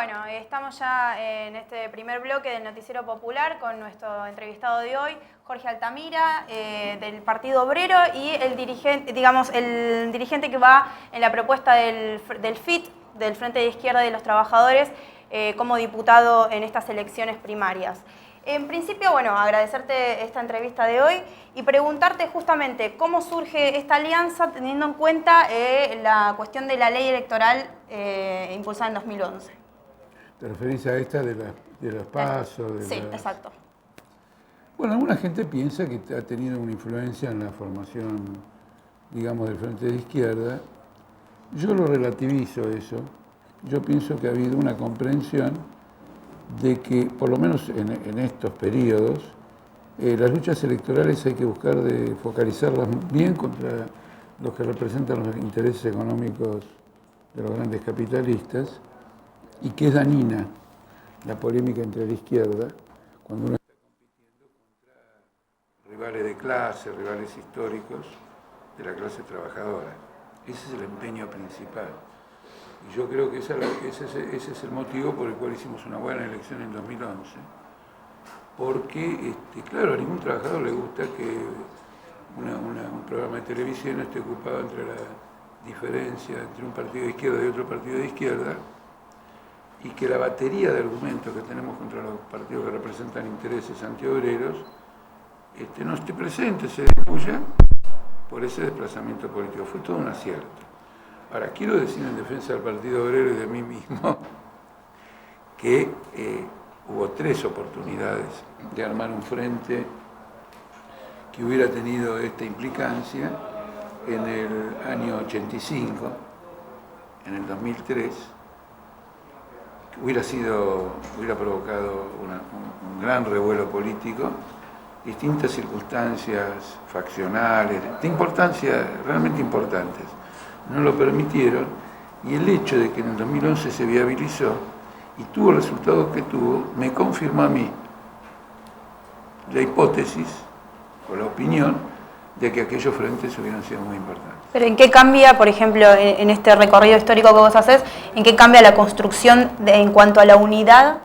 Bueno, estamos ya en este primer bloque del Noticiero Popular con nuestro entrevistado de hoy, Jorge Altamira, del Partido Obrero, y el dirigente, el dirigente que va en la propuesta del FIT, del Frente de Izquierda de los Trabajadores, como diputado en estas elecciones primarias. En principio, bueno, agradecerte esta entrevista de hoy y preguntarte justamente cómo surge esta alianza teniendo en cuenta la cuestión de la ley electoral impulsada en 2011. ¿Te referís a esta de los pasos? Sí, exacto. Bueno, alguna gente piensa que ha tenido una influencia en la formación, digamos, del Frente de Izquierda. Yo lo relativizo eso. Yo pienso que ha habido una comprensión de que, por lo menos en estos periodos, las luchas electorales hay que buscar de focalizarlas bien contra los que representan los intereses económicos de los grandes capitalistas, y que es dañina la polémica entre la izquierda cuando uno está compitiendo contra rivales de clase, rivales históricos de la clase trabajadora. Ese es el empeño principal. Y yo creo que ese es el motivo por el cual hicimos una buena elección en 2011. Porque, claro, a ningún trabajador le gusta que un programa de televisión esté ocupado entre la diferencia entre un partido de izquierda y otro partido de izquierda, y que la batería de argumentos que tenemos contra los partidos que representan intereses antiobreros no esté presente, se destruya por ese desplazamiento político. Fue todo un acierto. Ahora, quiero decir en defensa del Partido Obrero y de mí mismo que hubo 3 oportunidades de armar un frente que hubiera tenido esta implicancia en el año 85, en el 2003, que hubiera provocado un gran revuelo político, distintas circunstancias faccionales, de importancia realmente importantes, no lo permitieron, y el hecho de que en el 2011 se viabilizó y tuvo el resultado que tuvo, me confirmó a mí la hipótesis o la opinión de que aquellos frentes hubieran sido muy importantes. Pero ¿en qué cambia, por ejemplo, en este recorrido histórico que vos haces, en qué cambia la construcción en cuanto a la unidad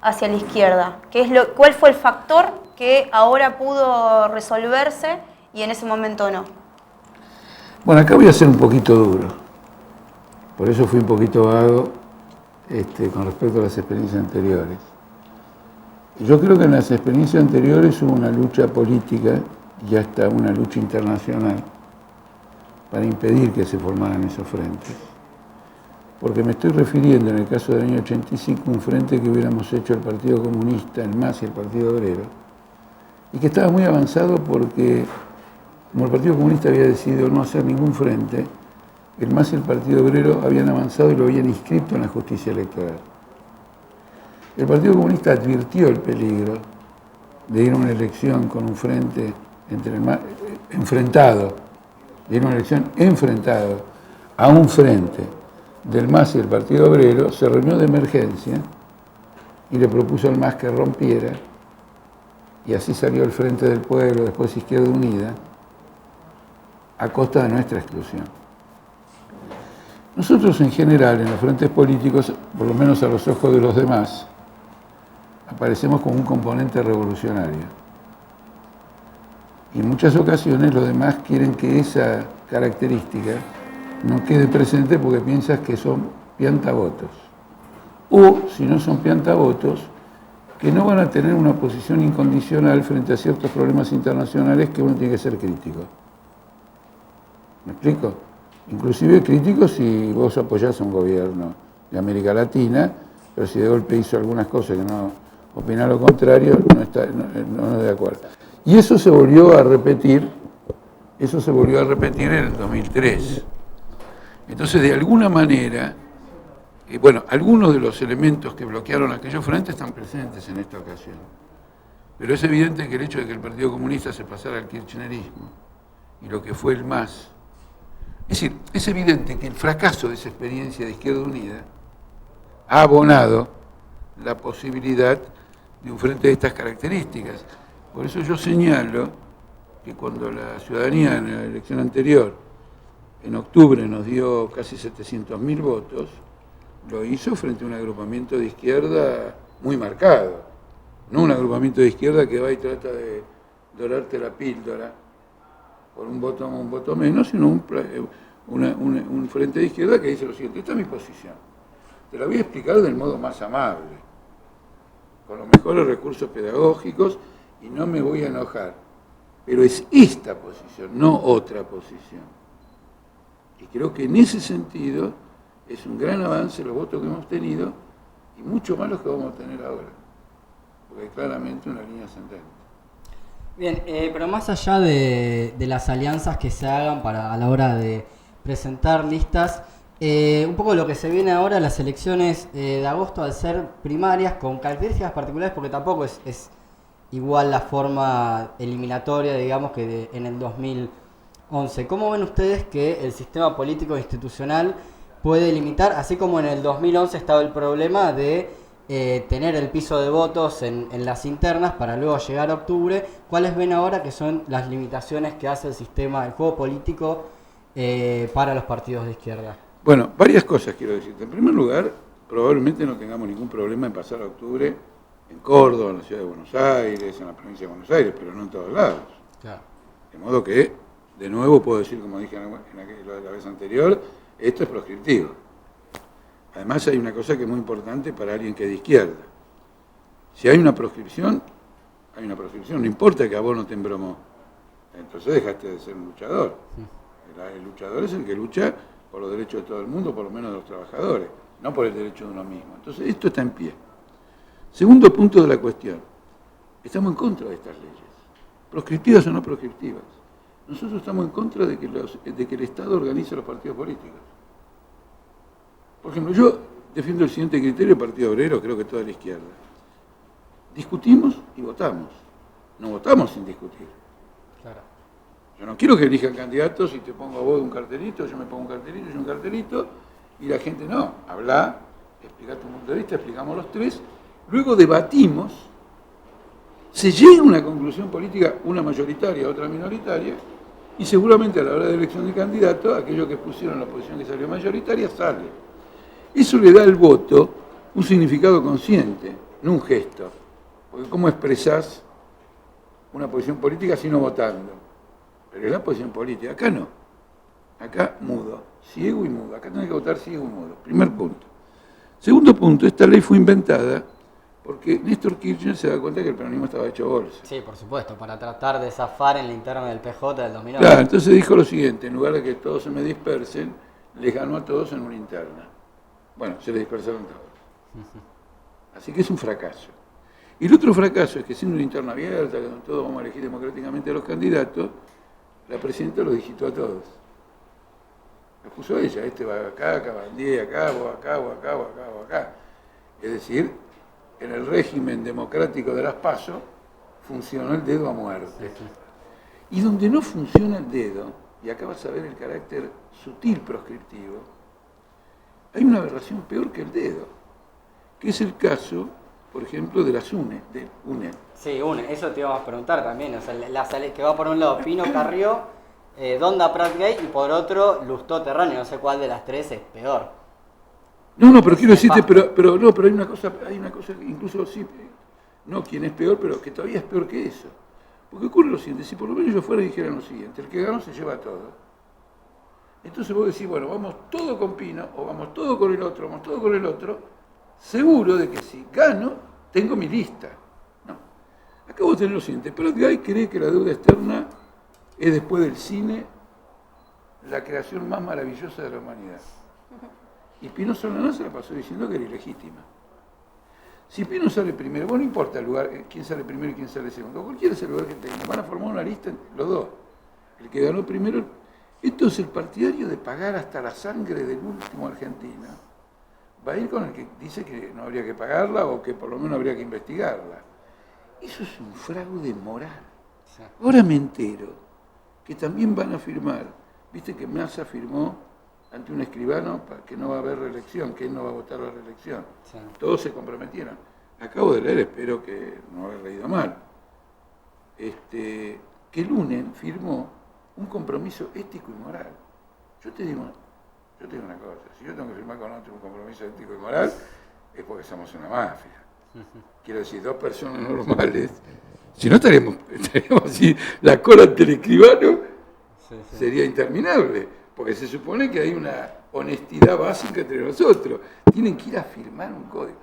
hacia la izquierda? ¿Cuál fue el factor que ahora pudo resolverse y en ese momento no? Bueno, acá voy a ser un poquito duro. Por eso fui un poquito vago con respecto a las experiencias anteriores. Yo creo que en las experiencias anteriores hubo una lucha política y hasta una lucha internacional para impedir que se formaran esos frentes. Porque me estoy refiriendo, en el caso del año 85, un frente que hubiéramos hecho el Partido Comunista, el MAS y el Partido Obrero, y que estaba muy avanzado porque, como el Partido Comunista había decidido no hacer ningún frente, el MAS y el Partido Obrero habían avanzado y lo habían inscrito en la justicia electoral. El Partido Comunista advirtió el peligro de ir a una elección con un frente enfrentado a un frente del MAS y el Partido Obrero, se reunió de emergencia y le propuso al MAS que rompiera, y así salió el Frente del Pueblo, después Izquierda Unida, a costa de nuestra exclusión. Nosotros en general, en los frentes políticos, por lo menos a los ojos de los demás, aparecemos como un componente revolucionario. Y en muchas ocasiones los demás quieren que esa característica no quede presente porque piensas que son piantavotos. O, si no son piantavotos, que no van a tener una posición incondicional frente a ciertos problemas internacionales que uno tiene que ser crítico. ¿Me explico? Inclusive crítico si vos apoyás a un gobierno de América Latina, pero si de golpe hizo algunas cosas que no opina lo contrario, no está de acuerdo. Y eso se volvió a repetir en el 2003. Entonces, de alguna manera, algunos de los elementos que bloquearon aquellos frentes están presentes en esta ocasión. Pero es evidente que el hecho de que el Partido Comunista se pasara al kirchnerismo y lo que fue el MAS, es decir, es evidente que el fracaso de esa experiencia de Izquierda Unida ha abonado la posibilidad de un frente de estas características. Por eso yo señalo que cuando la ciudadanía en la elección anterior, en octubre, nos dio casi 700.000 votos, lo hizo frente a un agrupamiento de izquierda muy marcado. No un agrupamiento de izquierda que va y trata de dorarte la píldora por un voto menos, sino un frente de izquierda que dice lo siguiente: esta es mi posición. Te la voy a explicar del modo más amable, con los mejores recursos pedagógicos, y no me voy a enojar. Pero es esta posición, no otra posición. Y creo que en ese sentido es un gran avance los votos que hemos tenido y mucho más los que vamos a tener ahora. Porque hay claramente una línea ascendente. Bien, pero más allá de las alianzas que se hagan a la hora de presentar listas, un poco lo que se viene ahora, las elecciones de agosto, al ser primarias con características particulares, porque tampoco es igual la forma eliminatoria, digamos, que en el 2011. ¿Cómo ven ustedes que el sistema político institucional puede limitar, así como en el 2011 estaba el problema de tener el piso de votos en las internas para luego llegar a octubre? ¿Cuáles ven ahora que son las limitaciones que hace el sistema, el juego político para los partidos de izquierda? Bueno, varias cosas quiero decirte. En primer lugar, probablemente no tengamos ningún problema en pasar a octubre en Córdoba, en la ciudad de Buenos Aires, en la provincia de Buenos Aires, pero no en todos lados. Claro. De modo que, de nuevo, puedo decir, como dije la vez anterior, esto es proscriptivo. Además, hay una cosa que es muy importante para alguien que es de izquierda. Si hay una proscripción, hay una proscripción. No importa que a vos no te embromó. Entonces dejaste de ser un luchador. El luchador es el que lucha por los derechos de todo el mundo, por lo menos de los trabajadores, no por el derecho de uno mismo. Entonces, esto está en pie. Segundo punto de la cuestión. Estamos en contra de estas leyes, proscriptivas o no proscriptivas. Nosotros estamos en contra de que el Estado organice los partidos políticos. Por ejemplo, yo defiendo el siguiente criterio: el Partido Obrero, creo que toda la izquierda. Discutimos y votamos. No votamos sin discutir. Claro. Yo no quiero que elijan candidatos y te pongo a vos un cartelito, yo me pongo un cartelito, yo un cartelito, y la gente no. Habla, explica tu punto de vista, explicamos los tres, luego debatimos, se llega a una conclusión política, una mayoritaria, otra minoritaria, y seguramente a la hora de elección de candidato, aquellos que pusieron la posición que salió mayoritaria sale. Eso le da al voto un significado consciente, no un gesto. Porque ¿cómo expresás una posición política sino votando? Pero es la posición política. Acá no. Acá mudo, ciego y mudo. Acá tenés que votar ciego y mudo. Primer punto. Segundo punto, esta ley fue inventada porque Néstor Kirchner se da cuenta que el peronismo estaba hecho bolsa. Sí, por supuesto, para tratar de zafar en la interna del PJ del 2009. Claro, entonces dijo lo siguiente: en lugar de que todos se me dispersen, les ganó a todos en una interna. Bueno, se les dispersaron todos. Así que es un fracaso. Y el otro fracaso es que siendo una interna abierta, donde todos vamos a elegir democráticamente a los candidatos, la presidenta los digitó a todos. Los puso a ella: este va acá, Cabandier acá, vos acá, vos acá, vos acá, vos acá. Es decir, en el régimen democrático de las PASO funcionó el dedo a muerte. Y donde no funciona el dedo, y acá vas a ver el carácter sutil proscriptivo, hay una aberración peor que el dedo, que es el caso, por ejemplo, de las UNE. Sí, UNE, eso te íbamos a preguntar también. O sea, que va por un lado Pino Carrió, Donda Prat-Gay, y por otro Lustó Terrani. No sé cuál de las tres es peor. No, pero quiero decirte, pero hay una cosa, incluso sí, no quién es peor, pero que todavía es peor que eso. Porque ocurre lo siguiente: si por lo menos yo fuera y dijeran lo siguiente: el que ganó se lleva todo. Entonces vos decís, bueno, vamos todo con Pino, o vamos todo con el otro, vamos todo con el otro, seguro de que si gano, tengo mi lista. No. Acá vos tenés lo siguiente: Prat-Gay cree que la deuda externa es, después del cine, la creación más maravillosa de la humanidad. Y Pino Solana se la pasó diciendo que era ilegítima. Si Pino sale primero, bueno, no importa el lugar, quién sale primero y quién sale segundo, cualquiera es el lugar que tenga, van a formar una lista los dos. El que ganó primero. Entonces el partidario de pagar hasta la sangre del último argentino va a ir con el que dice que no habría que pagarla o que por lo menos habría que investigarla. Eso es un fraude moral. Ahora me entero que también van a firmar, viste que Massa firmó ante un escribano que no va a haber reelección, que él no va a votar la reelección. Sí. Todos se comprometieron. Acabo de leer, espero que no haber leído mal, que Lunen firmó un compromiso ético y moral. Yo te digo, Yo te digo una cosa, si yo tengo que firmar con otro un compromiso ético y moral, es porque somos una mafia. Quiero decir, dos personas normales, si no estaríamos así, la cola ante el escribano sería interminable, porque se supone que hay una honestidad básica entre nosotros. Tienen que ir a firmar un código.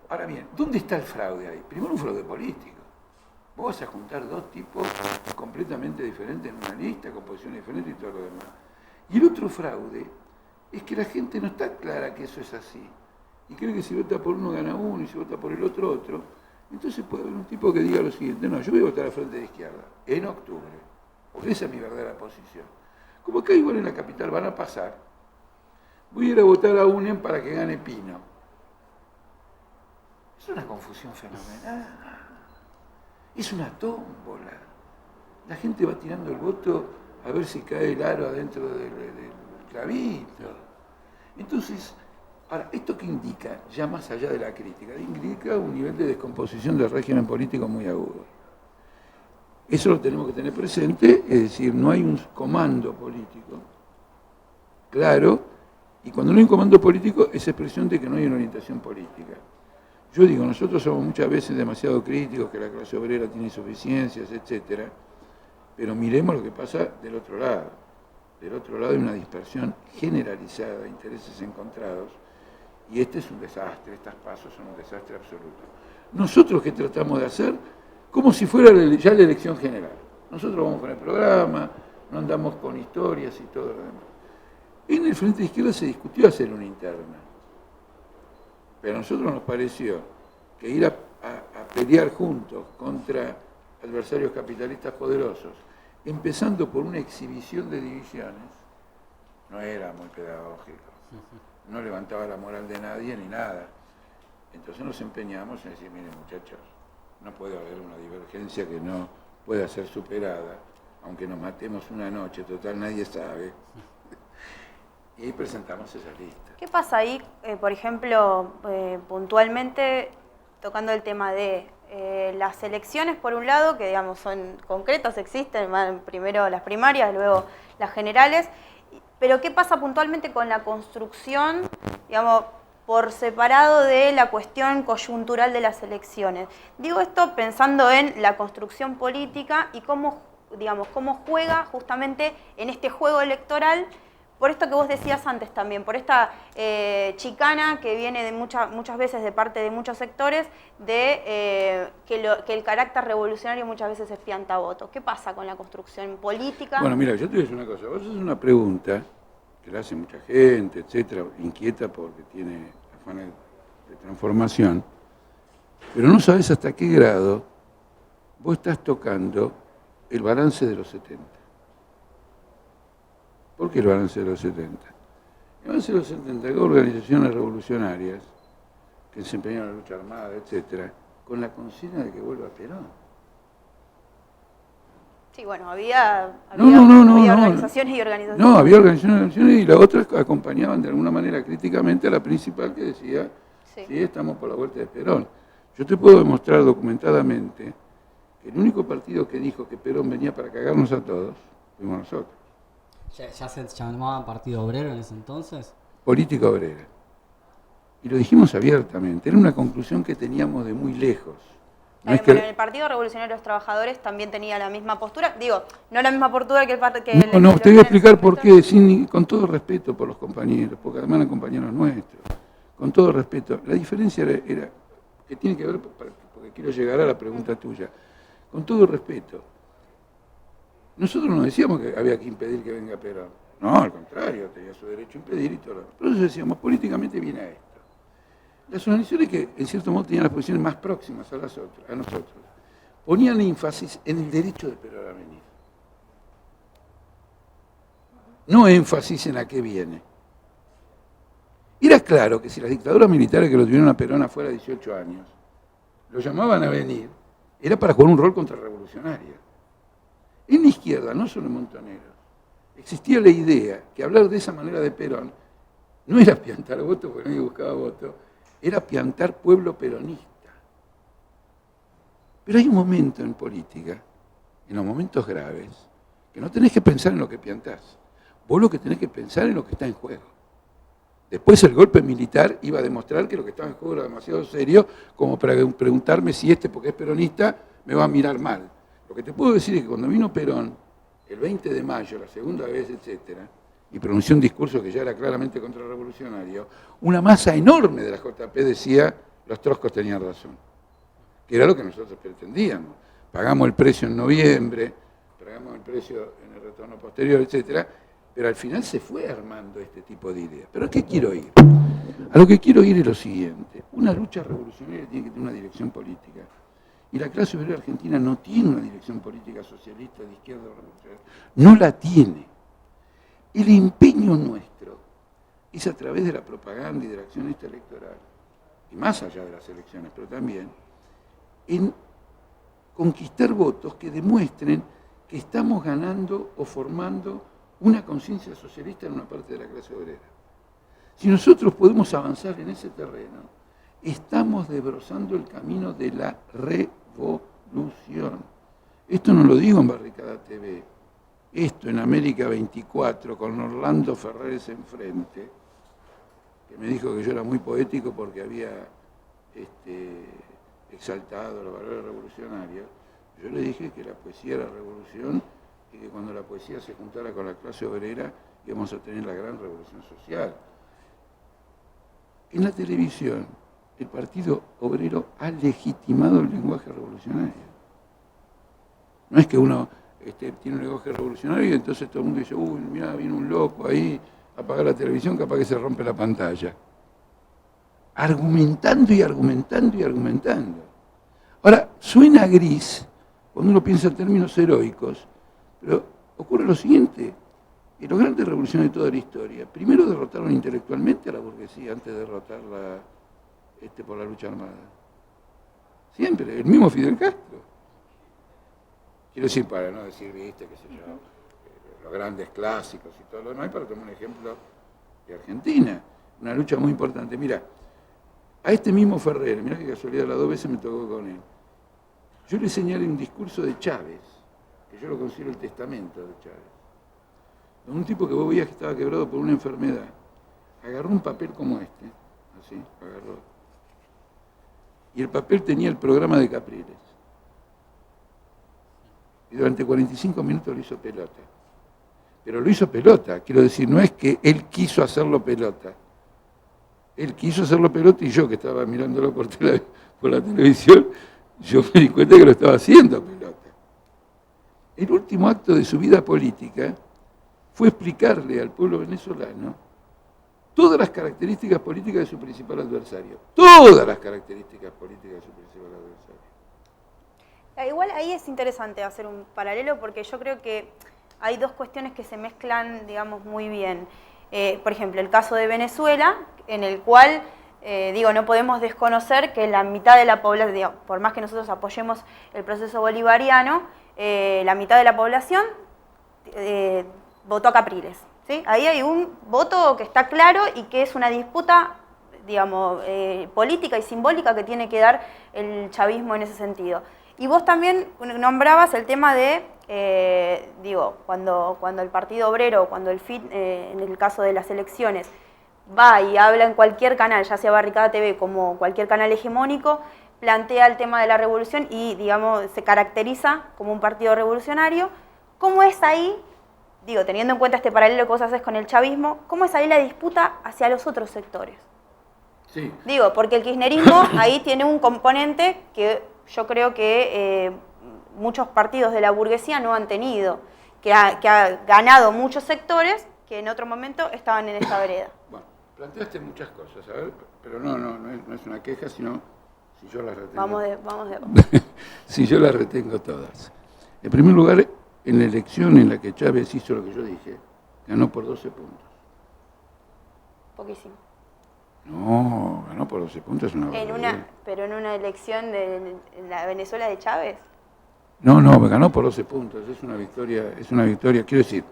Ahora bien, ¿dónde está el fraude ahí? Primero un fraude político. Vos vas a juntar dos tipos completamente diferentes en una lista, con posiciones diferentes y todo lo demás. Y el otro fraude es que la gente no está clara que eso es así. Y cree que si vota por uno gana uno y si vota por el otro otro. Entonces puede haber un tipo que diga lo siguiente: no, yo voy a votar al Frente de Izquierda en octubre, porque esa es mi verdadera posición. Como acá igual en la capital van a pasar, voy a ir a votar a UNEM para que gane Pino. Es una confusión fenomenal. Es una tómbola. La gente va tirando el voto a ver si cae el aro adentro del clavito. Entonces, ahora, ¿esto qué indica? Ya más allá de la crítica, indica un nivel de descomposición del régimen político muy agudo. Eso lo tenemos que tener presente, es decir, no hay un comando político claro, y cuando no hay un comando político es expresión de que no hay una orientación política. Yo digo, nosotros somos muchas veces demasiado críticos, que la clase obrera tiene insuficiencias, etcétera, pero miremos lo que pasa del otro lado. Del otro lado hay una dispersión generalizada de intereses encontrados, y este es un desastre, estas pasos son un desastre absoluto. Nosotros, ¿qué tratamos de hacer? Como si fuera ya la elección general. Nosotros vamos con el programa, no andamos con historias y todo lo demás. En el Frente de Izquierda se discutió hacer una interna, pero a nosotros nos pareció que ir a pelear juntos contra adversarios capitalistas poderosos, empezando por una exhibición de divisiones, no era muy pedagógico, no levantaba la moral de nadie ni nada. Entonces nos empeñamos en decir, miren muchachos, no puede haber una divergencia que no pueda ser superada, aunque nos matemos una noche, total nadie sabe. Y presentamos esa lista. ¿Qué pasa ahí, por ejemplo, puntualmente tocando el tema de las elecciones, por un lado, que digamos son concretas, existen, van primero las primarias, luego las generales, pero qué pasa puntualmente con la construcción, digamos, por separado de la cuestión coyuntural de las elecciones? Digo esto pensando en la construcción política y cómo, digamos, cómo juega justamente en este juego electoral, por esto que vos decías antes también, por esta chicana que viene de muchas veces de parte de muchos sectores, de que el carácter revolucionario muchas veces es piantavoto. ¿Qué pasa con la construcción política? Bueno, mira, yo te voy a decir una cosa. Vos haces una pregunta que la hace mucha gente, etcétera, inquieta porque tiene afanes de transformación, pero no sabes hasta qué grado vos estás tocando el balance de los 70. ¿Por qué el balance de los 70? El balance de los 70, que organizaciones revolucionarias que desempeñaron la lucha armada, etcétera, con la consigna de que vuelva Perón. Sí, bueno, había No, organizaciones y organizaciones. No, había organizaciones y las otras acompañaban de alguna manera críticamente a la principal que decía, sí, estamos por la vuelta de Perón. Yo te puedo demostrar documentadamente que el único partido que dijo que Perón venía para cagarnos a todos fuimos nosotros. ¿Ya se llamaba Partido Obrero en ese entonces? Política obrera. Y lo dijimos abiertamente, era una conclusión que teníamos de muy lejos. No es que... El Partido Revolucionario de los Trabajadores también tenía la misma postura, digo, no la misma postura que el partido... No, te voy a explicar por qué, con todo respeto por los compañeros, porque además eran compañeros nuestros, con todo respeto. La diferencia era que tiene que ver, porque quiero llegar a la pregunta tuya, con todo respeto. Nosotros no decíamos que había que impedir que venga Perón. No, al contrario, tenía su derecho a impedir y todo. Pero eso decíamos, políticamente viene a esto. Las organizaciones que, en cierto modo, tenían las posiciones más próximas a nosotros, ponían énfasis en el derecho de Perón a venir. No énfasis en a qué viene. Era claro que si las dictaduras militares que lo tuvieron a Perón afuera de 18 años, lo llamaban a venir, era para jugar un rol contrarrevolucionario. En la izquierda, no solo en Montoneros, existía la idea que hablar de esa manera de Perón no era piantar votos, porque nadie buscaba votos, era piantar pueblo peronista. Pero hay un momento en política, en los momentos graves, que no tenés que pensar en lo que piantás. Vos lo que tenés que pensar es en lo que está en juego. Después el golpe militar iba a demostrar que lo que estaba en juego era demasiado serio como para preguntarme si porque es peronista, me va a mirar mal. Lo que te puedo decir es que cuando vino Perón, el 20 de mayo, la segunda vez, etcétera, y pronunció un discurso que ya era claramente contrarrevolucionario, una masa enorme de la JP decía, los troscos tenían razón, que era lo que nosotros pretendíamos. Pagamos el precio en noviembre, pagamos el precio en el retorno posterior, etcétera, pero al final se fue armando este tipo de ideas. ¿Pero a qué quiero ir? A lo que quiero ir es lo siguiente. Una lucha revolucionaria tiene que tener una dirección política. Y la clase obrera argentina no tiene una dirección política socialista de izquierda o revolucionaria. No la tiene. El empeño nuestro es a través de la propaganda y de la acción electoral, y más allá de las elecciones, pero también, en conquistar votos que demuestren que estamos ganando o formando una conciencia socialista en una parte de la clase obrera. Si nosotros podemos avanzar en ese terreno, estamos desbrozando el camino de la revolución. Esto no lo digo en Barricada TV, esto en América 24, con Orlando Ferreres enfrente, que me dijo que yo era muy poético porque había exaltado los valores revolucionarios. Yo le dije que la poesía era revolución y que cuando la poesía se juntara con la clase obrera íbamos a tener la gran revolución social. En la televisión, el Partido Obrero ha legitimado el lenguaje revolucionario. No es que uno tiene un lenguaje revolucionario y entonces todo el mundo dice, uy, mira, viene un loco ahí a apagar la televisión, capaz que se rompe la pantalla. Argumentando y argumentando y argumentando. Ahora, suena gris cuando uno piensa en términos heroicos, pero ocurre lo siguiente, que los grandes revoluciones de toda la historia, primero derrotaron intelectualmente a la burguesía antes de derrotarla por la lucha armada. Siempre, el mismo Fidel Castro. Quiero decir, para no decir, viste, qué sé yo, los grandes clásicos y todo lo demás, para tomar un ejemplo de Argentina, una lucha muy importante. Mira, a este mismo Ferrer, mirá qué casualidad, las 2 veces me tocó con él. Yo le señalé un discurso de Chávez, que yo lo considero el testamento de Chávez. Un tipo que vos veías que estaba quebrado por una enfermedad, agarró un papel como este, así, agarró. Y el papel tenía el programa de Capriles. Y durante 45 minutos lo hizo pelota. Pero lo hizo pelota, quiero decir, no es que él quiso hacerlo pelota. Él quiso hacerlo pelota y yo, que estaba mirándolo por la televisión, yo me di cuenta que lo estaba haciendo pelota. El último acto de su vida política fue explicarle al pueblo venezolano todas las características políticas de su principal adversario. Todas las características políticas de su principal adversario. Igual ahí es interesante hacer un paralelo porque yo creo que hay dos cuestiones que se mezclan, digamos, muy bien. Por ejemplo, el caso de Venezuela, en el cual, no podemos desconocer que la mitad de la población, por más que nosotros apoyemos el proceso bolivariano, la mitad de la población votó a Capriles. ¿Sí? Ahí hay un voto que está claro y que es una disputa, digamos, política y simbólica que tiene que dar el chavismo en ese sentido. Y vos también nombrabas el tema de, cuando el Partido Obrero, cuando el FIT, en el caso de las elecciones, va y habla en cualquier canal, ya sea Barricada TV como cualquier canal hegemónico, plantea el tema de la revolución y, digamos, se caracteriza como un partido revolucionario. ¿Cómo es ahí, teniendo en cuenta este paralelo que vos haces con el chavismo, cómo es ahí la disputa hacia los otros sectores? Sí. Porque el kirchnerismo ahí tiene un componente que yo creo que muchos partidos de la burguesía no han tenido, que ha ganado muchos sectores que en otro momento estaban en esta vereda. Bueno, planteaste muchas cosas, a ver, pero no es una queja, sino si yo las retengo. Vamos de Si yo las retengo todas. En primer lugar, en la elección en la que Chávez hizo lo que yo dije, ganó por 12 puntos. Poquísimo. No, ganó por 12 puntos, es una barbaridad. Pero en una elección en la Venezuela de Chávez. No, ganó por 12 puntos, es una victoria, quiero decir,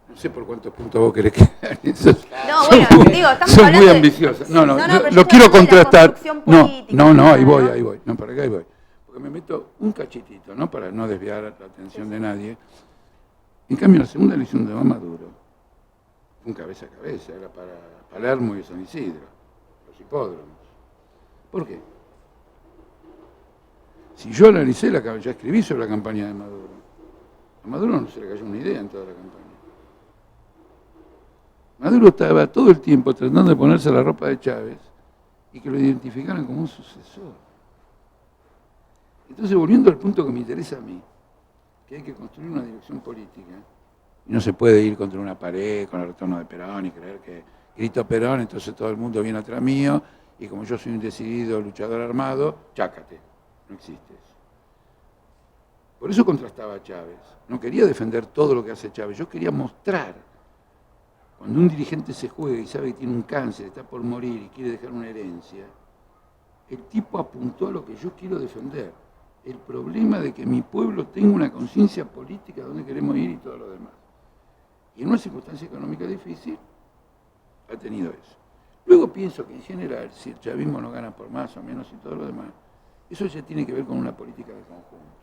no sé por cuántos puntos vos querés que gane. Estamos son hablando muy de... ambiciosas. No, pero lo quiero contrastar. No, ahí voy. No, para acá ahí voy. Porque me meto un cachitito, ¿no? Para no desviar la atención de nadie. En cambio, la segunda elección de Maduro un cabeza a cabeza, era para Palermo y San Isidro, los hipódromos. ¿Por qué? Si yo analicé, ya escribí sobre la campaña de Maduro. A Maduro no se le cayó una idea en toda la campaña. Maduro estaba todo el tiempo tratando de ponerse la ropa de Chávez y que lo identificaran como un sucesor. Entonces, volviendo al punto que me interesa a mí, que hay que construir una dirección política, y no se puede ir contra una pared con el retorno de Perón y creer que grito Perón, entonces todo el mundo viene atrás mío, y como yo soy un decidido luchador armado, chácate. No existe eso. Por eso contrastaba a Chávez. No quería defender todo lo que hace Chávez, yo quería mostrar. Cuando un dirigente se juega y sabe que tiene un cáncer, está por morir y quiere dejar una herencia, el tipo apuntó a lo que yo quiero defender. El problema de que mi pueblo tenga una conciencia política de dónde queremos ir y todo lo demás. Y en una circunstancia económica difícil, ha tenido eso. Luego pienso que en general, si el chavismo no gana por más o menos y todo lo demás, eso ya tiene que ver con una política de conjunto.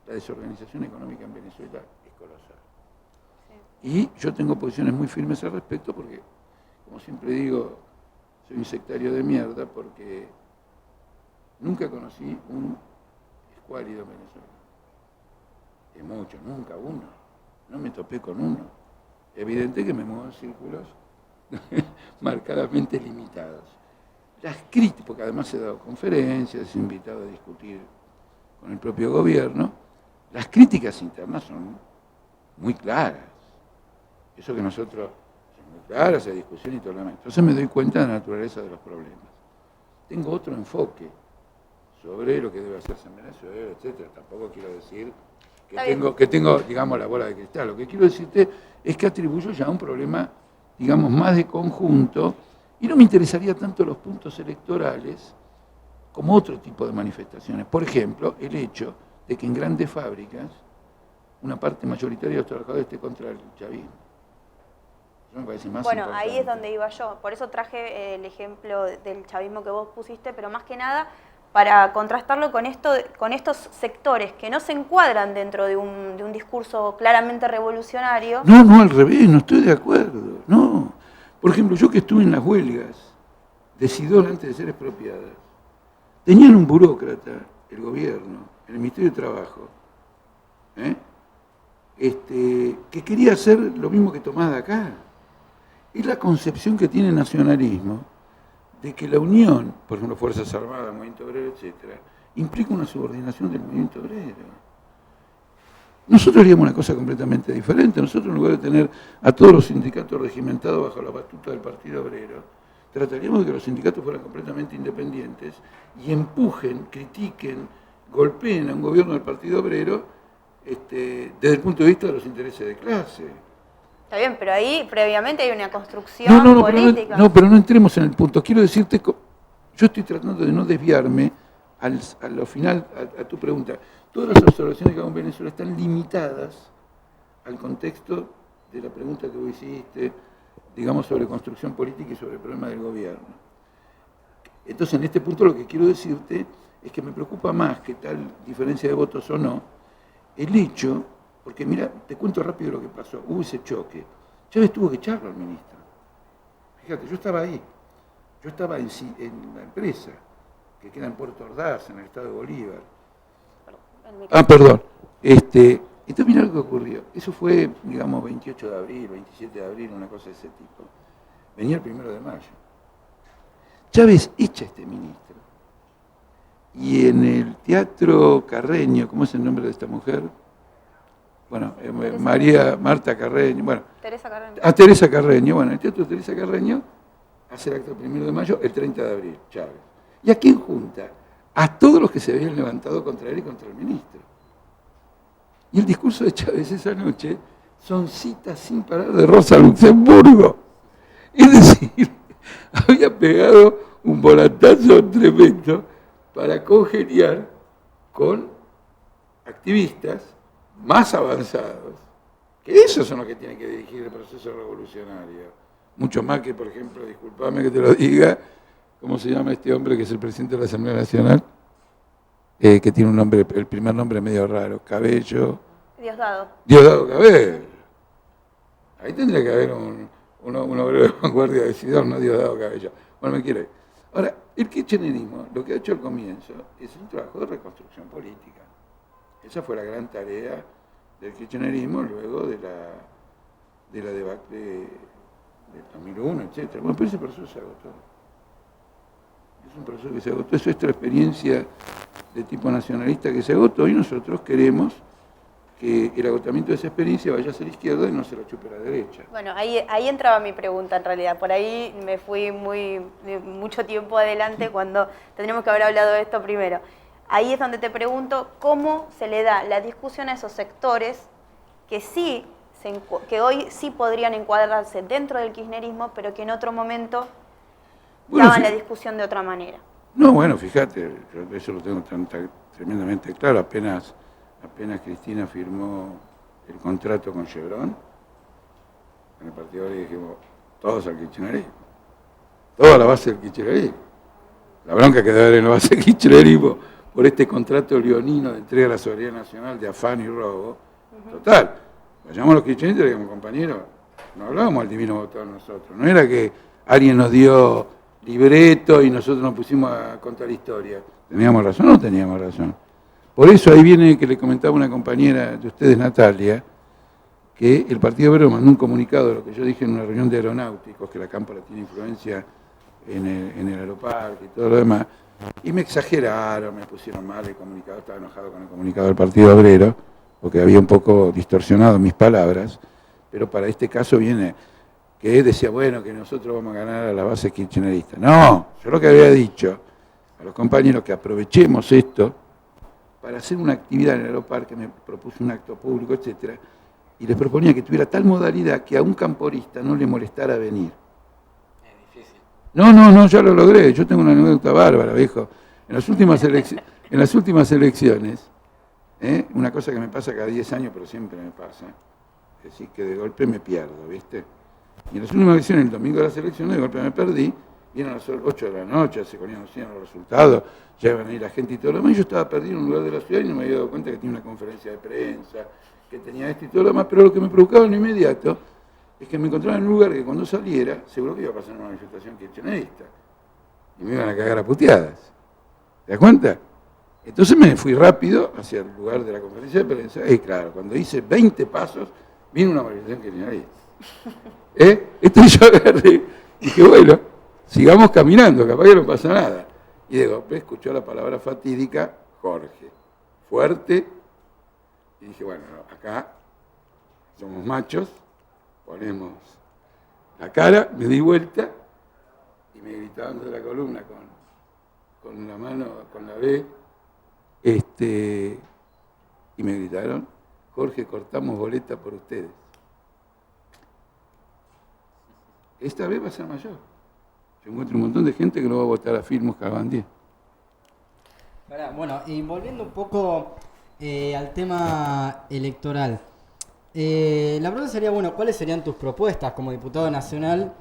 La desorganización económica en Venezuela es colosal. Y yo tengo posiciones muy firmes al respecto porque, como siempre digo, soy un sectario de mierda porque nunca conocí un escuálido en Venezuela. Es mucho, nunca uno. No me topé con uno. Evidente que me muevo en círculos marcadamente limitados. Las críticas, porque además he dado conferencias, he invitado a discutir con el propio gobierno, las críticas internas son muy claras. Eso que nosotros son muy claras, hay discusión y todo lo demás. Entonces me doy cuenta de la naturaleza de los problemas. Tengo otro enfoque sobre lo que debe hacerse en Venezuela, etcétera. Tampoco quiero decir que tengo, digamos, la bola de cristal. Lo que quiero decirte es que atribuyo ya un problema, digamos, más de conjunto, y no me interesaría tanto los puntos electorales como otro tipo de manifestaciones. Por ejemplo, el hecho de que en grandes fábricas una parte mayoritaria de los trabajadores esté contra el chavismo. Eso me parece más importante. Ahí es donde iba yo. Por eso traje el ejemplo del chavismo que vos pusiste, pero más que nada para contrastarlo con estos sectores que no se encuadran dentro de un discurso claramente revolucionario. No, al revés, no estoy de acuerdo. No. Por ejemplo, yo que estuve en las huelgas de Sidón antes de ser expropiadas, tenían un burócrata, el gobierno, en el Ministerio de Trabajo, que quería hacer lo mismo que Tomás de acá. Es la concepción que tiene el nacionalismo de que la unión, por ejemplo, Fuerzas Armadas, Movimiento Obrero, etcétera, implica una subordinación del movimiento obrero. Nosotros haríamos una cosa completamente diferente. Nosotros, en lugar de tener a todos los sindicatos regimentados bajo la batuta del Partido Obrero, trataríamos de que los sindicatos fueran completamente independientes y empujen, critiquen, golpeen a un gobierno del Partido Obrero desde el punto de vista de los intereses de clase. Está bien, pero ahí previamente hay una construcción política. Pero no entremos en el punto. Quiero decirte, yo estoy tratando de no desviarme a lo final, a tu pregunta. Todas las observaciones que hago en Venezuela están limitadas al contexto de la pregunta que vos hiciste, digamos, sobre construcción política y sobre el problema del gobierno. Entonces, en este punto lo que quiero decirte es que me preocupa más que tal diferencia de votos o no, el hecho, porque mira, te cuento rápido lo que pasó, hubo ese choque. Chávez tuvo que echarlo al ministro. Fíjate, yo estaba ahí, yo estaba en la empresa, que queda en Puerto Ordaz, en el estado de Bolívar. Perdón. Entonces mira lo que ocurrió. Eso fue, digamos, 28 de abril, 27 de abril, una cosa de ese tipo. Venía el 1 de mayo. Chávez echa a este ministro. Y en el Teatro Carreño, ¿cómo es el nombre de esta mujer? Bueno, Marta Carreño. Bueno, Teresa Carreño. Teresa Carreño. Bueno, el Teatro Teresa Carreño hace el acto el 1 de mayo, el 30 de abril, Chávez. ¿Y a quién junta? A todos los que se habían levantado contra él y contra el ministro. Y el discurso de Chávez esa noche son citas sin parar de Rosa Luxemburgo. Es decir, había pegado un volantazo tremendo para congeniar con activistas más avanzados, que esos son los que tienen que dirigir el proceso revolucionario. Mucho más que, por ejemplo, disculpame que te lo diga, ¿cómo se llama este hombre que es el presidente de la Asamblea Nacional? Que tiene un nombre, el primer nombre medio raro, Cabello. Diosdado. Diosdado Cabello. Ahí tendría que haber un obrero de vanguardia decidor, no dio dado cabello. Bueno, me quiero ir. Ahora, el kirchnerismo, lo que ha hecho al comienzo, es un trabajo de reconstrucción política. Esa fue la gran tarea del kirchnerismo luego de la debate del 2001, etc. Bueno, pero ese proceso se agotó. Es un proceso que se agotó. Es nuestra experiencia de tipo nacionalista que se agotó y nosotros queremos que el agotamiento de esa experiencia vaya hacia la izquierda y no se la chupe a la derecha. Bueno, ahí entraba mi pregunta en realidad. Por ahí me fui mucho tiempo adelante cuando tendríamos que haber hablado de esto primero. Ahí es donde te pregunto cómo se le da la discusión a esos sectores que hoy sí podrían encuadrarse dentro del kirchnerismo, pero que en otro momento daban la discusión de otra manera. No, bueno, fíjate, yo eso lo tengo tremendamente claro. Apenas Cristina firmó el contrato con Chevron, en el partido le dijimos, todos al kirchnerismo, toda la base del kirchnerismo. La bronca que debe haber en la base del kirchnerismo por este contrato leonino de entrega a la soberanía nacional de afán y robo, total. Vayamos a los kirchneristas y le dijimos, compañeros, no hablábamos al divino votor nosotros, no era que alguien nos dio libreto y nosotros nos pusimos a contar historia. ¿Teníamos razón o no teníamos razón? Por eso ahí viene que le comentaba una compañera de ustedes, Natalia, que el Partido Obrero mandó un comunicado de lo que yo dije en una reunión de aeronáuticos, que la Cámpora tiene influencia en el aeroparque y todo lo demás, y me exageraron, me pusieron mal el comunicado, estaba enojado con el comunicado del Partido Obrero, porque había un poco distorsionado mis palabras, pero para este caso viene que decía, bueno, que nosotros vamos a ganar a la base kirchnerista. No, yo lo que había dicho a los compañeros que aprovechemos esto para hacer una actividad en el aeroparque, me propuse un acto público, etcétera, y les proponía que tuviera tal modalidad que a un camporista no le molestara venir. Es difícil. No, ya lo logré, yo tengo una anécdota bárbara, viejo. En las últimas elecciones, una cosa que me pasa cada 10 años, pero siempre me pasa, es decir, que de golpe me pierdo, ¿viste? Y en las últimas elecciones, el domingo de las elecciones, de golpe me perdí, y eran las 8 de la noche, se conocían los resultados, ya iban a ir la gente y todo lo demás, y yo estaba perdido en un lugar de la ciudad y no me había dado cuenta que tenía una conferencia de prensa, que tenía esto y todo lo demás, pero lo que me provocaba en lo inmediato es que me encontraba en un lugar que cuando saliera, seguro que iba a pasar una manifestación kirchnerista, y me iban a cagar a puteadas. ¿Te das cuenta? Entonces me fui rápido hacia el lugar de la conferencia de prensa, y claro, cuando hice 20 pasos, vino una manifestación kirchnerista. Entonces yo agarré y dije, bueno, sigamos caminando, capaz que no pasa nada. Y de golpe escuchó la palabra fatídica, Jorge, fuerte, y dije, bueno, acá somos machos, ponemos la cara, me di vuelta y me gritaban de la columna con la mano, con la B, y me gritaron, Jorge, cortamos boleta por ustedes. Esta vez va a ser mayor. Yo encuentro un montón de gente que no va a votar a Firmus Carbandí. Bueno, y volviendo un poco al tema electoral. La pregunta sería, bueno, ¿cuáles serían tus propuestas como diputado nacional,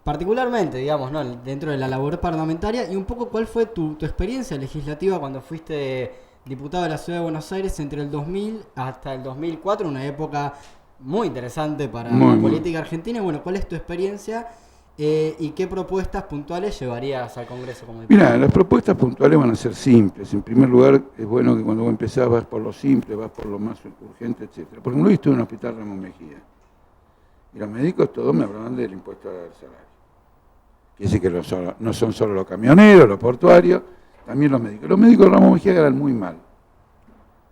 particularmente, digamos, ¿no?, dentro de la labor parlamentaria, y un poco cuál fue tu experiencia legislativa cuando fuiste diputado de la Ciudad de Buenos Aires entre el 2000 hasta el 2004, una época muy interesante para la política argentina? Bueno, ¿cuál es tu experiencia y qué propuestas puntuales llevarías al Congreso como diputado? Mira, las propuestas puntuales van a ser simples. En primer lugar, es bueno que cuando vos empezás vas por lo simple, vas por lo más urgente, etc. Porque yo estuve en un hospital Ramón Mejía. Y los médicos todos me hablaban del impuesto al salario. Quiere decir que no son solo los camioneros, los portuarios, también los médicos. Los médicos de Ramón Mejía ganan muy mal.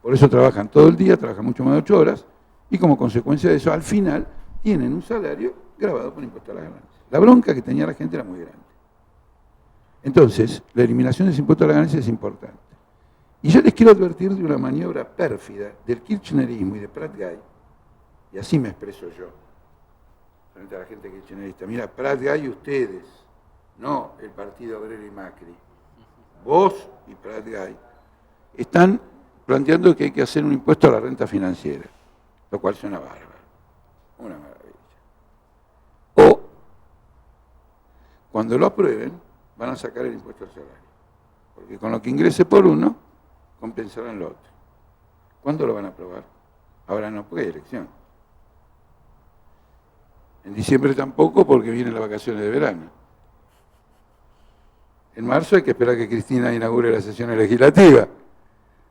Por eso trabajan todo el día, trabajan mucho más de 8 horas, y como consecuencia de eso, al final, tienen un salario grabado por impuesto a la ganancia. La bronca que tenía la gente era muy grande. Entonces, la eliminación de ese impuesto a la ganancia es importante. Y yo les quiero advertir de una maniobra pérfida del kirchnerismo y de Prat Gay, y así me expreso yo, frente a la gente kirchnerista. Mira, Prat Gay y ustedes, no el Partido Obrero y Macri, vos y Prat Gay, están planteando que hay que hacer un impuesto a la renta financiera, lo cual suena bárbaro, una maravilla. O, cuando lo aprueben, van a sacar el impuesto al salario, porque con lo que ingrese por uno, compensarán lo otro. ¿Cuándo lo van a aprobar? Ahora no, porque hay elección. En diciembre tampoco, porque vienen las vacaciones de verano. En marzo hay que esperar que Cristina inaugure las sesiones legislativas.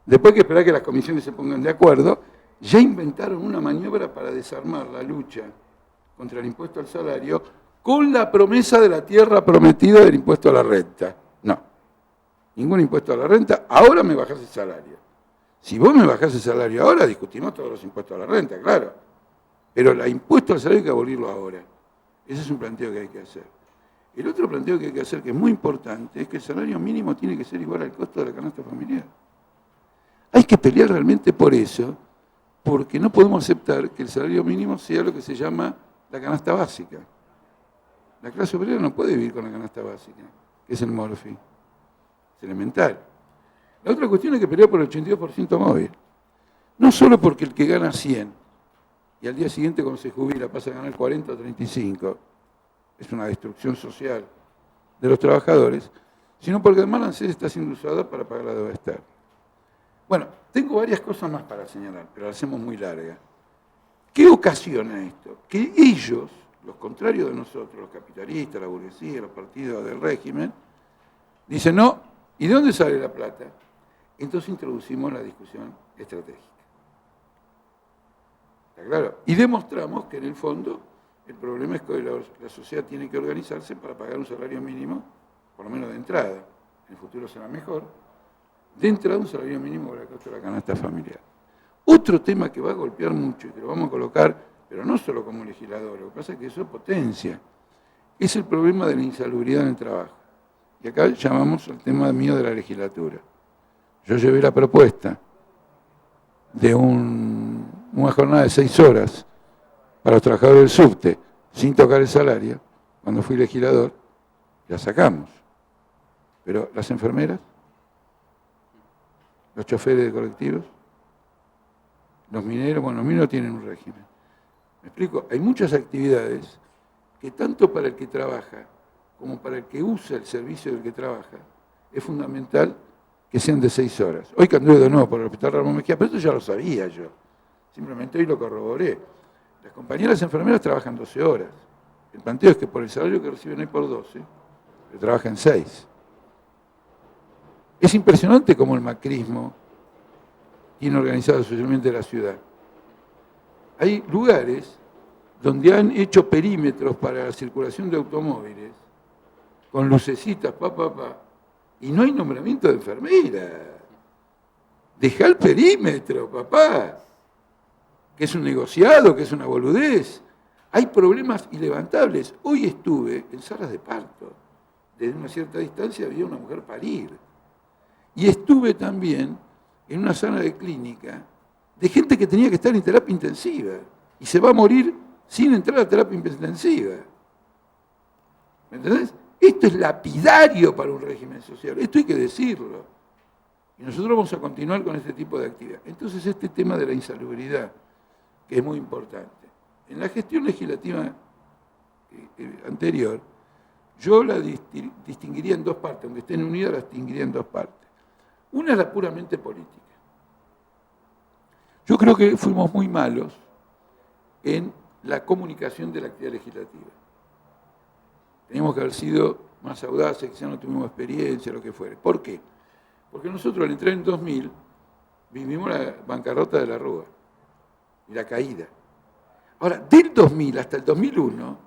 Después hay que esperar que las comisiones se pongan de acuerdo. Ya inventaron una maniobra para desarmar la lucha contra el impuesto al salario con la promesa de la tierra prometida del impuesto a la renta. No, ningún impuesto a la renta, ahora me bajás el salario. Si vos me bajás el salario ahora, discutimos todos los impuestos a la renta, claro. Pero el impuesto al salario hay que abolirlo ahora. Ese es un planteo que hay que hacer. El otro planteo que hay que hacer, que es muy importante, es que el salario mínimo tiene que ser igual al costo de la canasta familiar. Hay que pelear realmente por eso, porque no podemos aceptar que el salario mínimo sea lo que se llama la canasta básica. La clase obrera no puede vivir con la canasta básica, que es el Morphy. Es elemental. La otra cuestión es que pelear por el 82% móvil. No solo porque el que gana 100 y al día siguiente cuando se jubila pasa a ganar 40 o 35, es una destrucción social de los trabajadores, sino porque además la ANSES está siendo usada para pagar la deuda externa. Bueno, tengo varias cosas más para señalar, pero la hacemos muy larga. ¿Qué ocasiona esto? Que ellos, los contrarios de nosotros, los capitalistas, la burguesía, los partidos del régimen, dicen, no, ¿y de dónde sale la plata? Entonces introducimos la discusión estratégica. ¿Está claro? Y demostramos que en el fondo el problema es que la sociedad tiene que organizarse para pagar un salario mínimo, por lo menos de entrada, en el futuro será mejor, de entrada un salario mínimo para el costo de la canasta familiar. Otro tema que va a golpear mucho y que lo vamos a colocar, pero no solo como legislador, lo que pasa es que eso potencia, es el problema de la insalubridad en el trabajo. Y acá llamamos al tema mío de la legislatura. Yo llevé la propuesta de una jornada de 6 horas para los trabajadores del subte, sin tocar el salario, cuando fui legislador, la sacamos. Pero las enfermeras, los choferes de colectivos, los mineros, bueno, los mineros tienen un régimen. ¿Me explico? Hay muchas actividades que tanto para el que trabaja como para el que usa el servicio del que trabaja, es fundamental que sean de 6 horas. Hoy cambió de nuevo por el Hospital Ramón Mejía, pero esto ya lo sabía yo. Simplemente hoy lo corroboré. Las compañeras enfermeras trabajan 12 horas. El planteo es que por el salario que reciben hoy por 12, pero trabajan 6. Es impresionante cómo el macrismo tiene organizado socialmente la ciudad. Hay lugares donde han hecho perímetros para la circulación de automóviles, con lucecitas, y no hay nombramiento de enfermera. Dejá el perímetro, papá, que es un negociado, que es una boludez. Hay problemas ilevantables. Hoy estuve en salas de parto. Desde una cierta distancia había una mujer parir. Y estuve también en una sala de clínica de gente que tenía que estar en terapia intensiva y se va a morir sin entrar a terapia intensiva. ¿Me entendés? Esto es lapidario para un régimen social, esto hay que decirlo. Y nosotros vamos a continuar con este tipo de actividad. Entonces este tema de la insalubridad, que es muy importante. En la gestión legislativa anterior, yo la distinguiría en 2 partes, aunque estén unidas la distinguiría en 2 partes. Una es la puramente política. Yo creo que fuimos muy malos en la comunicación de la actividad legislativa. Teníamos que haber sido más audaces, quizás no tuvimos experiencia, lo que fuere. ¿Por qué? Porque nosotros al entrar en 2000 vivimos la bancarrota de la Rúa y la caída. Ahora, del 2000 hasta el 2001,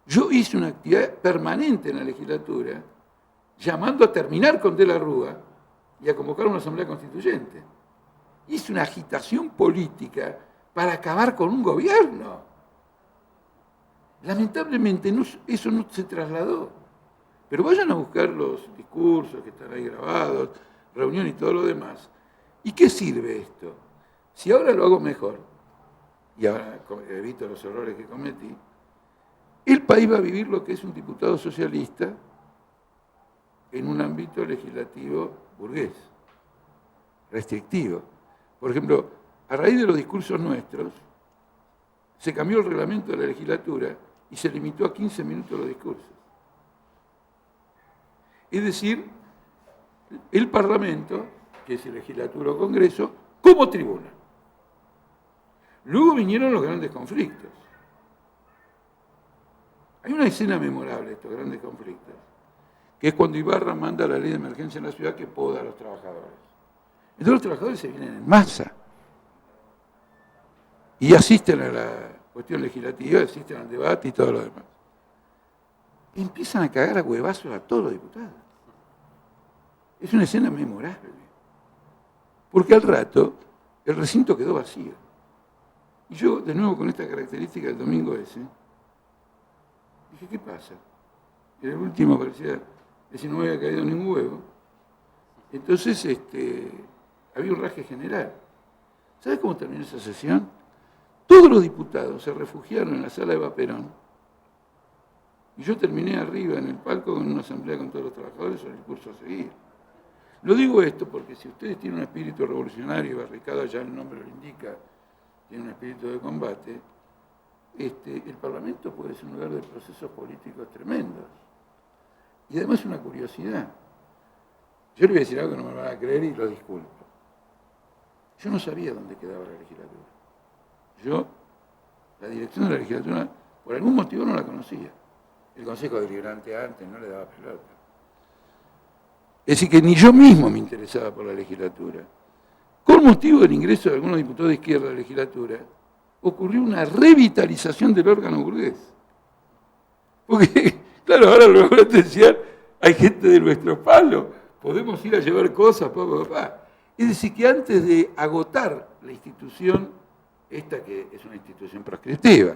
yo hice una actividad permanente en la legislatura llamando a terminar con De la Rúa y a convocar una asamblea constituyente. Hice una agitación política para acabar con un gobierno. Lamentablemente eso no se trasladó. Pero vayan a buscar los discursos que están ahí grabados, reuniones y todo lo demás. ¿Y qué sirve esto? Si ahora lo hago mejor, y ahora evito los errores que cometí, el país va a vivir lo que es un diputado socialista en un ámbito legislativo burgués, restrictivo. Por ejemplo, a raíz de los discursos nuestros, se cambió el reglamento de la legislatura y se limitó a 15 minutos los discursos. Es decir, el Parlamento, que es el legislatura o Congreso, como tribuna. Luego vinieron los grandes conflictos. Hay una escena memorable de estos grandes conflictos, que es cuando Ibarra manda la ley de emergencia en la ciudad que poda a los trabajadores. Entonces los trabajadores se vienen en masa y asisten a la cuestión legislativa, asisten al debate y todo lo demás. Y empiezan a cagar a huevazos a todos los diputados. Es una escena memorable, porque al rato el recinto quedó vacío. Y yo, de nuevo con esta característica del domingo ese, dije, ¿qué pasa? Era el último, parecía que no había caído ni un huevo. Entonces había un raje general. ¿Sabes cómo terminó esa sesión? Todos los diputados se refugiaron en la sala de Vaperón y yo terminé arriba en el palco con una asamblea con todos los trabajadores sobre el curso a seguir. Lo digo esto porque si ustedes tienen un espíritu revolucionario, y Barricada ya el nombre lo indica, tiene un espíritu de combate, el Parlamento puede ser un lugar de procesos políticos tremendos. Y además una curiosidad. Yo le voy a decir algo que no me van a creer y lo disculpo. Yo no sabía dónde quedaba la legislatura. Yo, la dirección de la legislatura, por algún motivo no la conocía. El Consejo Deliberante antes no le daba pelota. Es decir, que ni yo mismo me interesaba por la legislatura. Con motivo del ingreso de algunos diputados de izquierda a la legislatura, ocurrió una revitalización del órgano burgués. Porque, claro, ahora lo voy a decir, hay gente de nuestro palo, podemos ir a llevar cosas, papá. Es decir, que antes de agotar la institución, esta que es una institución proscriptiva,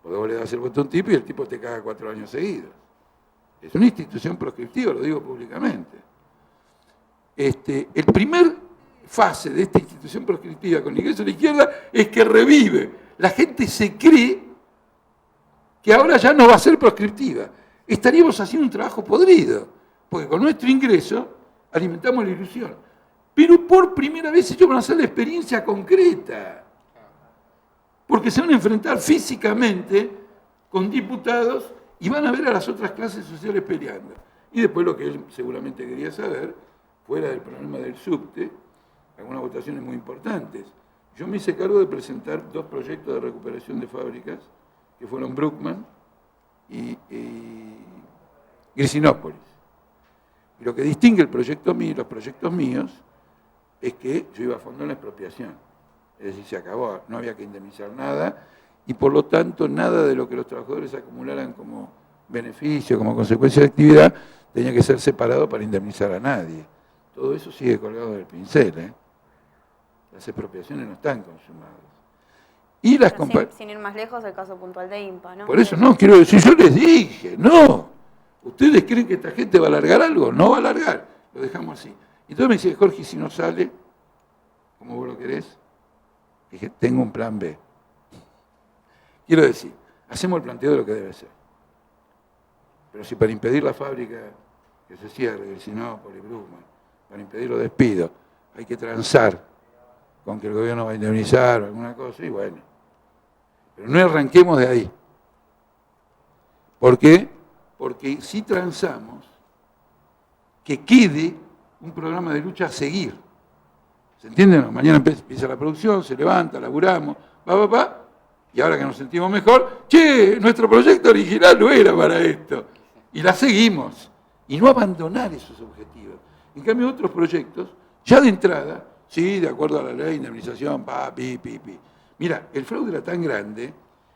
porque vos le das el voto a un tipo y el tipo te caga 4 años seguidos. Es una institución proscriptiva, lo digo públicamente. El primer fase de esta institución proscriptiva con el ingreso de la izquierda es que revive. La gente se cree que ahora ya no va a ser proscriptiva. Estaríamos haciendo un trabajo podrido, porque con nuestro ingreso alimentamos la ilusión. Pero por primera vez ellos van a hacer la experiencia concreta, porque se van a enfrentar físicamente con diputados y van a ver a las otras clases sociales peleando. Y después lo que él seguramente quería saber, fuera del problema del subte, algunas votaciones muy importantes. Yo me hice cargo de presentar 2 proyectos de recuperación de fábricas, que fueron Bruckmann y Grisinópolis. Y lo que distingue los proyectos míos es que yo iba a fondo en la expropiación. Es decir, se acabó, no había que indemnizar nada y por lo tanto nada de lo que los trabajadores acumularan como beneficio, como consecuencia de actividad, tenía que ser separado para indemnizar a nadie. Todo eso sigue colgado del pincel, ¿eh? Las expropiaciones no están consumadas. Y las sin ir más lejos, el caso puntual de IMPA, ¿no? Por eso no, quiero decir, yo les dije, no. ¿Ustedes creen que esta gente va a alargar algo? No va a alargar. Lo dejamos así. Y entonces me dice, Jorge, si no sale, como vos lo querés, dije, tengo un plan B. Quiero decir, hacemos el planteo de lo que debe ser. Pero si para impedir la fábrica que se cierre, Grisinópolis, Bruckmann, para impedir los despidos, hay que transar con que el gobierno va a indemnizar o alguna cosa, y bueno. Pero no arranquemos de ahí. ¿Por qué? Porque si transamos, que quede un programa de lucha a seguir. ¿Se entiende? No? Mañana empieza la producción, se levanta, laburamos, y ahora que nos sentimos mejor, che, nuestro proyecto original no era para esto. Y la seguimos. Y no abandonar esos objetivos. En cambio, otros proyectos, ya de entrada, sí, de acuerdo a la ley, indemnización, pi. Mira, el fraude era tan grande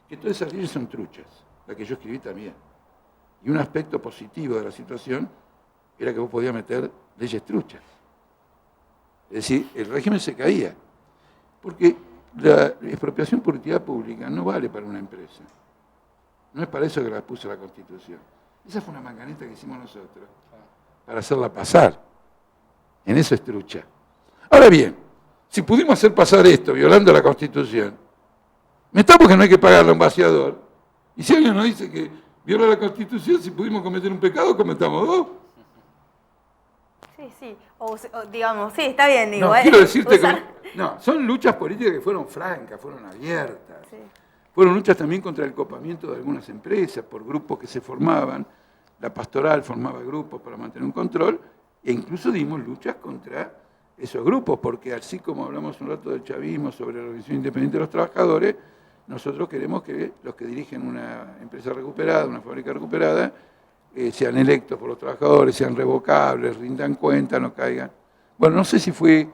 que todas esas leyes son truchas, la que yo escribí también. Y un aspecto positivo de la situación era que vos podías meter leyes truchas. Es decir, el régimen se caía. Porque la expropiación por utilidad pública no vale para una empresa. No es para eso que la puso la Constitución. Esa fue una manganeta que hicimos nosotros, para hacerla pasar. En eso es trucha. Ahora bien, si pudimos hacer pasar esto violando la Constitución, metamos que no hay que pagarle a un vaciador. Y si alguien nos dice que viola la Constitución, si pudimos cometer un pecado, cometamos 2. Sí. O digamos, sí, está bien, digo. No, quiero decirte que no, son luchas políticas que fueron francas, fueron abiertas. Sí. Fueron luchas también contra el copamiento de algunas empresas por grupos que se formaban. La pastoral formaba grupos para mantener un control e incluso dimos luchas contra esos grupos, porque así como hablamos un rato del chavismo sobre la Organización Independiente de los Trabajadores, nosotros queremos que los que dirigen una empresa recuperada, una fábrica recuperada, sean electos por los trabajadores, sean revocables, rindan cuenta, no caigan. Bueno, no sé si fue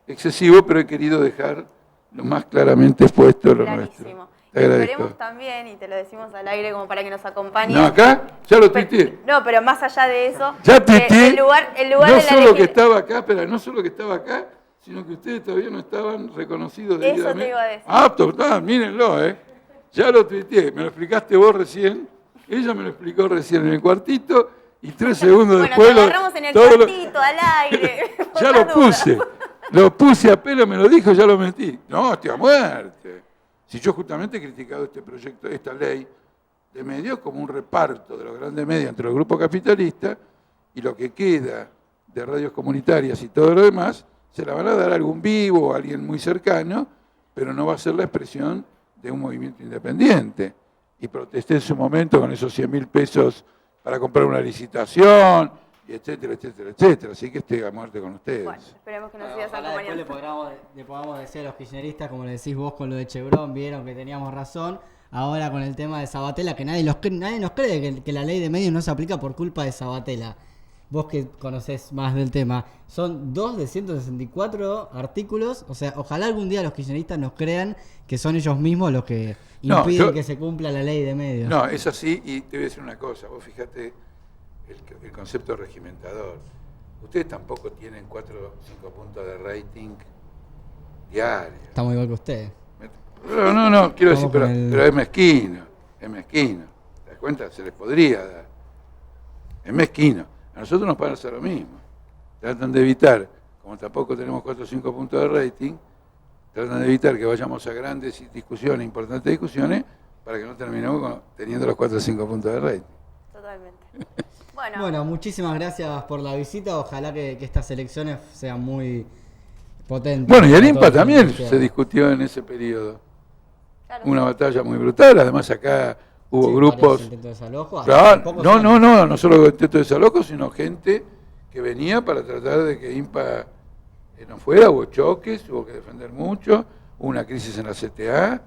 excesivo, pero he querido dejar lo más claramente expuesto lo nuestro. Clarísimo. Te Y agradezco. esperemos también, y te lo decimos al aire como para que nos acompañen. No, acá ya lo tuiteé. No, pero más allá de eso, Ya tuiteé. el lugar No de la solo que estaba acá, espera, no solo que estaba acá, sino que ustedes todavía no estaban reconocidos Eso te debidamente. iba a decir. Ah, total, mírenlo, Ya lo tuiteé, me lo explicaste vos recién, ella me lo explicó recién en el cuartito, y 3 segundos bueno, después... te agarramos en el todo cuartito, al aire. por ya las lo dudas. puse, lo puse a pelo, me lo dijo, ya lo metí. No, estoy a muerte. Si yo justamente he criticado este proyecto, esta ley de medios como un reparto de los grandes medios entre los grupos capitalistas, y lo que queda de radios comunitarias y todo lo demás, se la van a dar a algún vivo o a alguien muy cercano, pero no va a ser la expresión de un movimiento independiente. Y protesté en su momento con esos 100.000 pesos para comprar una licitación, y etcétera, etcétera, etcétera. Así que estoy a muerte con ustedes. Bueno, esperemos que nos Bueno, sigas ojalá después acompañando. le podamos decir a los kirchneristas, como le decís vos con lo de Chevron, vieron que teníamos razón. Ahora con el tema de Sabatella, que nadie nos cree que la ley de medios no se aplica por culpa de Sabatella. Vos que conocés más del tema, son 2 de 164 artículos, o sea, ojalá algún día los kirchneristas nos crean que son ellos mismos los que impiden que se cumpla la ley de medios. No, es así, y te voy a decir una cosa, vos fíjate el concepto regimentador. Ustedes tampoco tienen 4 o 5 puntos de rating diario. Estamos igual que ustedes. Pero no, quiero decir, Vamos con pero es mezquino. ¿Te das cuenta? Se les podría dar. Es mezquino. A nosotros nos pasa lo mismo. Tratan de evitar, como tampoco tenemos 4 o 5 puntos de rating, tratan de evitar que vayamos a grandes discusiones, importantes discusiones, para que no terminemos teniendo los 4 o 5 puntos de rating. Totalmente. Bueno, muchísimas gracias por la visita. Ojalá que estas elecciones sean muy potentes. Bueno, y el para INPA todos los también que se discutió en ese periodo. Claro. Una batalla muy brutal. Además, acá hubo Sí, grupos. varios intentos de desalojo. Claro, no solo intento de desalojo, sino gente que venía para tratar de que INPA no fuera, hubo choques, hubo que defender mucho, hubo una crisis en la CTA.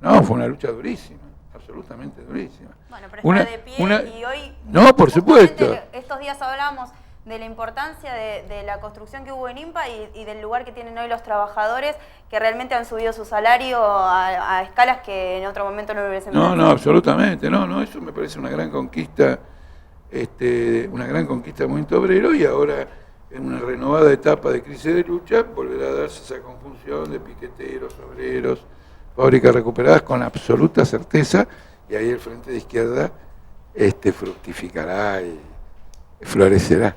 No, fue una lucha durísima, absolutamente durísima. Bueno, pero está de pie y hoy... No, por supuesto. Estos días hablamos de la importancia de la construcción que hubo en INPA y del lugar que tienen hoy los trabajadores que realmente han subido su salario a escalas que en otro momento no lo hubiesen No, pensado. absolutamente, eso me parece una gran conquista movimiento obrero, y ahora en una renovada etapa de crisis de lucha volverá a darse esa conjunción de piqueteros, obreros, fábricas recuperadas con absoluta certeza, y ahí el frente de izquierda fructificará y florecerá.